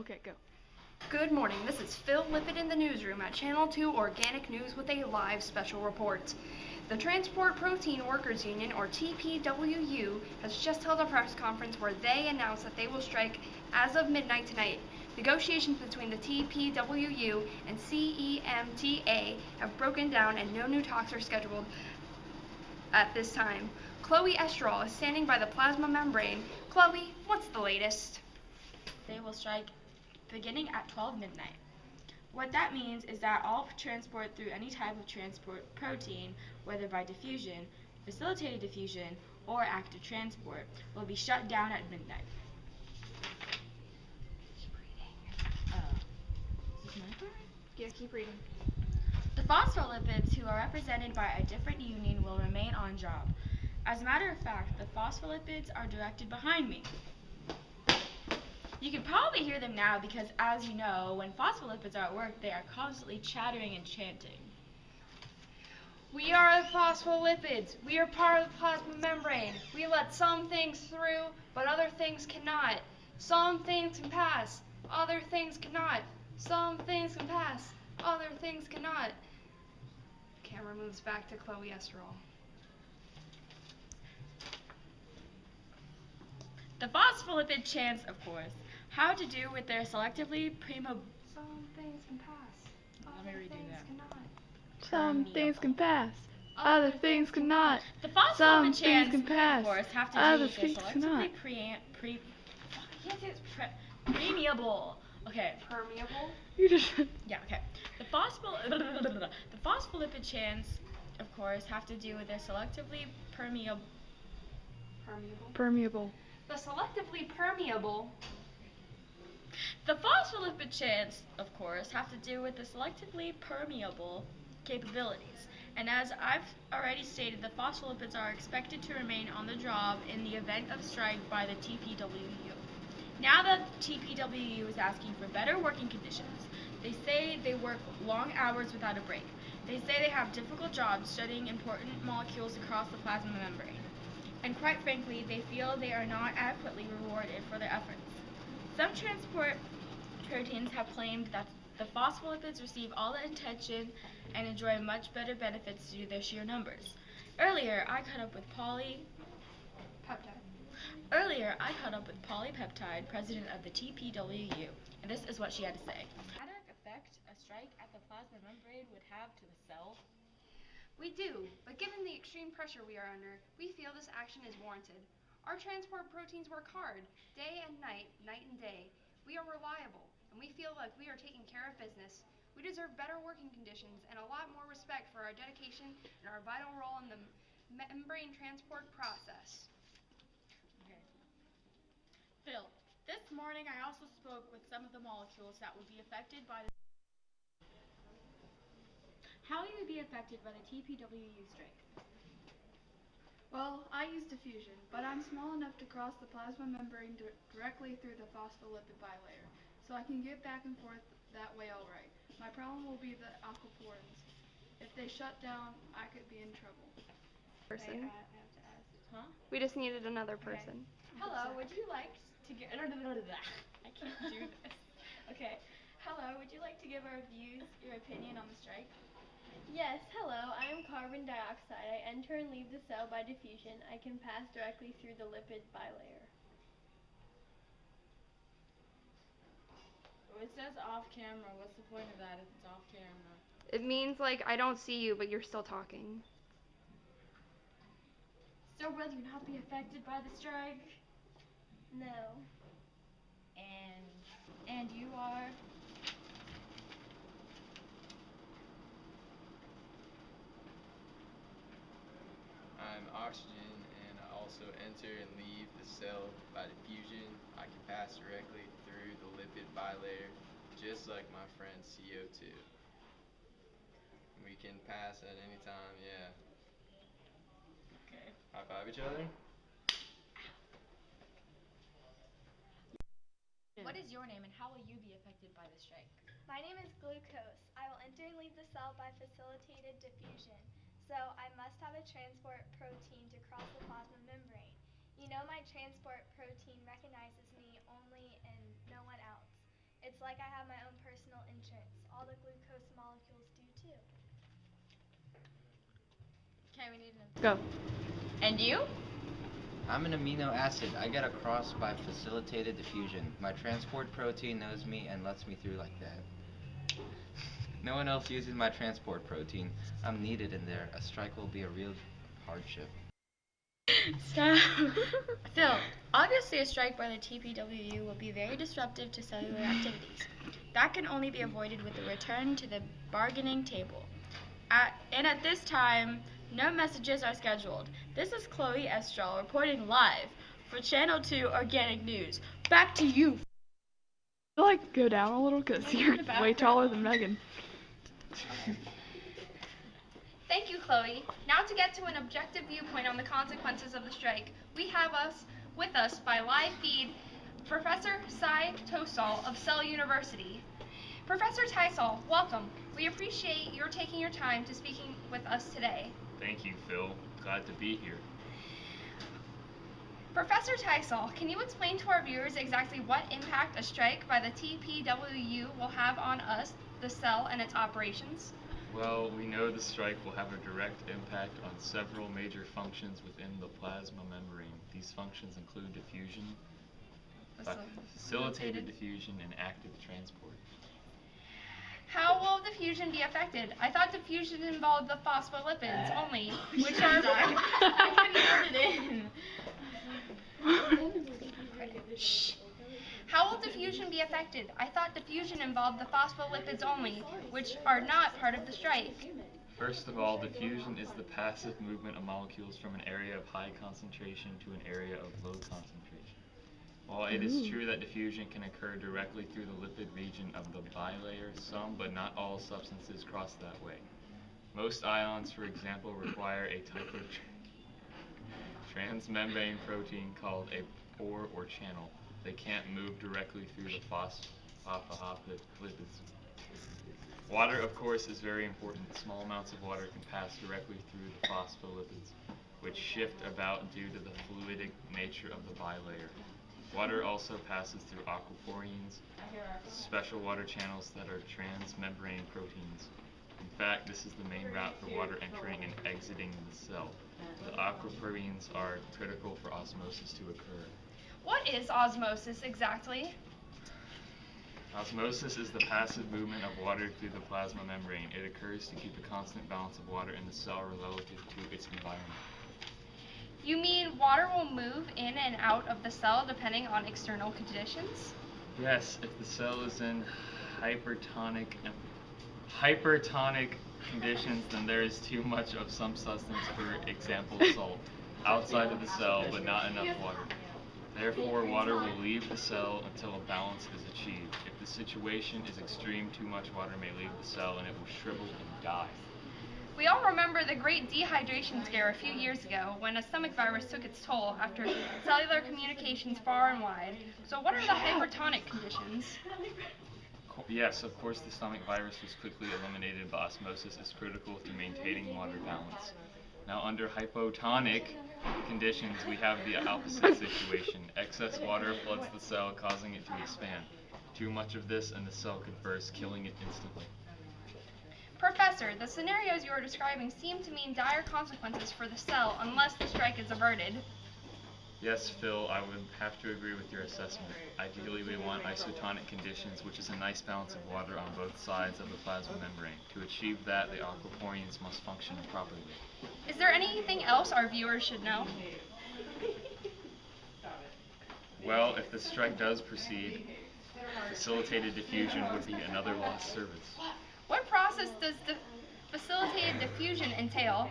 Okay, go. Good morning, this is Phil Lippett in the newsroom at Channel 2 Organic News with a live special report. The Transport Protein Workers Union, or TPWU, has just held a press conference where they announced that they will strike as of midnight tonight. Negotiations between the TPWU and CEMTA have broken down and no new talks are scheduled at this time. Chloe Estrall is standing by the plasma membrane. Chloe, what's the latest? They will strike beginning at 12 midnight. What that means is that all transport through any type of transport protein, whether by diffusion, facilitated diffusion, or active transport, will be shut down at midnight. Is this my part? Yeah, keep reading. The phospholipids who are represented by a different union will remain on job. As a matter of fact, the phospholipids are directed behind me. You can probably hear them now because, as you know, when phospholipids are at work, they are constantly chattering and chanting. We are the phospholipids. We are part of the plasma membrane. We let some things through, but other things cannot. Some things can pass, other things cannot. Some things can pass, other things cannot. Camera moves back to Chloe Esterol. The phospholipid chants, of course, have to do with their selectively Some things can pass, Let me other redo things that. cannot. Some things can pass, other things cannot. The Some phospholipid things chants, can pass, of course, have to do other with their things cannot. selectively permeable. Okay. Permeable? You just Yeah, okay. The phospholipid chants, of course, have to do with their selectively permeable. Permeable? permeable. The selectively permeable. The phospholipid chants, of course, have to do with the selectively permeable capabilities. And as I've already stated, the phospholipids are expected to remain on the job in the event of strike by the TPWU. Now that TPWU is asking for better working conditions, they say they work long hours without a break. They say they have difficult jobs studying important molecules across the plasma membrane. And quite frankly, they feel they are not adequately rewarded for their efforts. Some transport proteins have claimed that the phospholipids receive all the attention and enjoy much better benefits due to their sheer numbers. Earlier, I caught up with Polypeptide, president of the TPWU, and this is what she had to say. Dramatic effect a strike at the plasma membrane would have to the cell. We do, but given the extreme pressure we are under, we feel this action is warranted. Our transport proteins work hard, day and night, night and day. We are reliable, and we feel like we are taking care of business. We deserve better working conditions and a lot more respect for our dedication and our vital role in the membrane transport process. Okay. Phil, this morning I also spoke with some of the molecules that would be affected by the How will you be affected by the TPWU strike? Well, I use diffusion, but I'm small enough to cross the plasma membrane directly through the phospholipid bilayer, so I can get back and forth that way all right. My problem will be the aquaporins. If they shut down, I could be in trouble. Person. I have to ask. Huh? We just needed another person. Hello, would you like to get I can't do this. Okay. Hello, would you like to give our views, your opinion on the strike? Yes, hello, I am carbon dioxide. I enter and leave the cell by diffusion. I can pass directly through the lipid bilayer. It says off camera. What's the point of that if it's off camera? It means like I don't see you, but you're still talking. So will you not be affected by the strike? No. And you are? I'm oxygen and I also enter and leave the cell by diffusion. I can pass directly through the lipid bilayer just like my friend CO2. We can pass at any time, yeah. Okay. High five each other. What is your name and how will you be affected by the strike? My name is Glucose. I will enter and leave the cell by facilitated diffusion, so I must have a transport protein to cross the plasma membrane. You know my transport protein recognizes me only and no one else. like I have my own personal entrance. All the glucose molecules do too. Okay, we need to. Go. And you? I'm an amino acid. I get across by facilitated diffusion. My transport protein knows me and lets me through like that. No one else uses my transport protein. I'm needed in there. A strike will be a real hardship. So, Phil, obviously a strike by the TPWU will be very disruptive to cellular activities. That can only be avoided with a return to the bargaining table. At this time, no messages are scheduled. This is Chloe Estral reporting live for Channel 2 Organic News. Back to you. Like go down a little because you're way taller than Megan. Thank you, Chloe. Now to get to an objective viewpoint on the consequences of the strike, we have with us by live feed Professor Cy Tosal of Cell University. Professor Tosal, welcome. We appreciate your taking your time to speaking with us today. Thank you, Phil. Glad to be here. Professor Tosal, can you explain to our viewers exactly what impact a strike by the TPWU will have on us, the cell, and its operations? Well, we know the strike will have a direct impact on several major functions within the plasma membrane. These functions include diffusion, facilitated diffusion, and active transport. How will diffusion be affected? I thought diffusion involved the phospholipids only, which are... I couldn't hold it in. Shh. How will diffusion be affected? I thought diffusion involved the phospholipids only, which are not part of the strike. First of all, diffusion is the passive movement of molecules from an area of high concentration to an area of low concentration. While it is true that diffusion can occur directly through the lipid region of the bilayer, some but not all substances cross that way. Most ions, for example, require a type of transmembrane protein called a pore or channel. They can't move directly through the phospholipids. Water, of course, is very important. Small amounts of water can pass directly through the phospholipids, which shift about due to the fluidic nature of the bilayer. Water also passes through aquaporins, special water channels that are transmembrane proteins. In fact, this is the main route for water entering and exiting the cell. The aquaporins are critical for osmosis to occur. What is osmosis exactly? Osmosis is the passive movement of water through the plasma membrane. It occurs to keep a constant balance of water in the cell relative to its environment. You mean water will move in and out of the cell depending on external conditions? Yes, if the cell is in hypertonic conditions, then there is too much of some substance, for example salt, outside of the cell, but not enough water. Therefore, water will leave the cell until a balance is achieved. If the situation is extreme, too much water may leave the cell and it will shrivel and die. We all remember the great dehydration scare a few years ago when a stomach virus took its toll after cellular communications far and wide. So what are the hypertonic conditions? Yes, of course the stomach virus was quickly eliminated, but osmosis is critical to maintaining water balance. Now under hypotonic conditions, we have the opposite situation. Excess water floods the cell, causing it to expand. Too much of this and the cell could burst, killing it instantly. Professor, the scenarios you are describing seem to mean dire consequences for the cell unless the strike is averted. Yes, Phil, I would have to agree with your assessment. Ideally, we want isotonic conditions, which is a nice balance of water on both sides of the plasma membrane. To achieve that, the aquaporins must function properly. Is there anything else our viewers should know? Well, if the strike does proceed, facilitated diffusion would be another lost service. What process does the facilitated diffusion entail?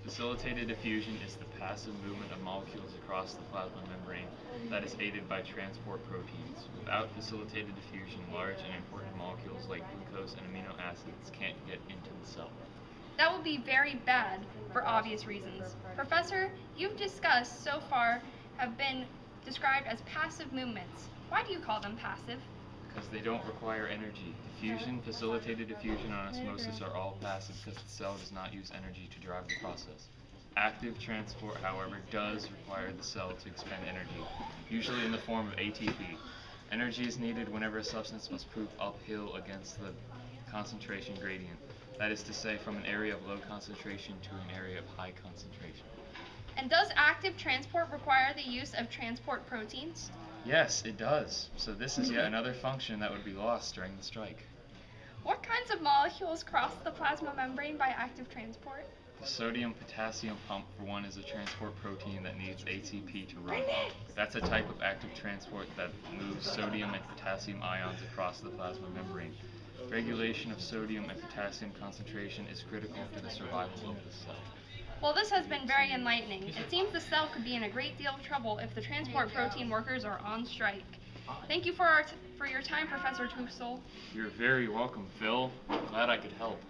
Facilitated diffusion is the passive movement of molecules across the plasma membrane that is aided by transport proteins. Without facilitated diffusion, large and important molecules like glucose and amino acids can't get into the cell. That would be very bad for obvious reasons. Professor, you've discussed so far have been described as passive movements. Why do you call them passive? Because they don't require energy. Diffusion, facilitated diffusion, and osmosis are all passive because the cell does not use energy to drive the process. Active transport, however, does require the cell to expend energy, usually in the form of ATP. Energy is needed whenever a substance must move uphill against the concentration gradient. That is to say, from an area of low concentration to an area of high concentration. And does active transport require the use of transport proteins? Yes, it does. So this is yet another function that would be lost during the strike. What kinds of molecules cross the plasma membrane by active transport? The sodium-potassium pump, for one, is a transport protein that needs ATP to run. That's a type of active transport that moves sodium and potassium ions across the plasma membrane. Regulation of sodium and potassium concentration is critical to the survival of the cell. Well, this has been very enlightening. It seems the cell could be in a great deal of trouble if the transport protein workers are on strike. Thank you for your time, Professor Tussel. You're very welcome, Phil. Glad I could help.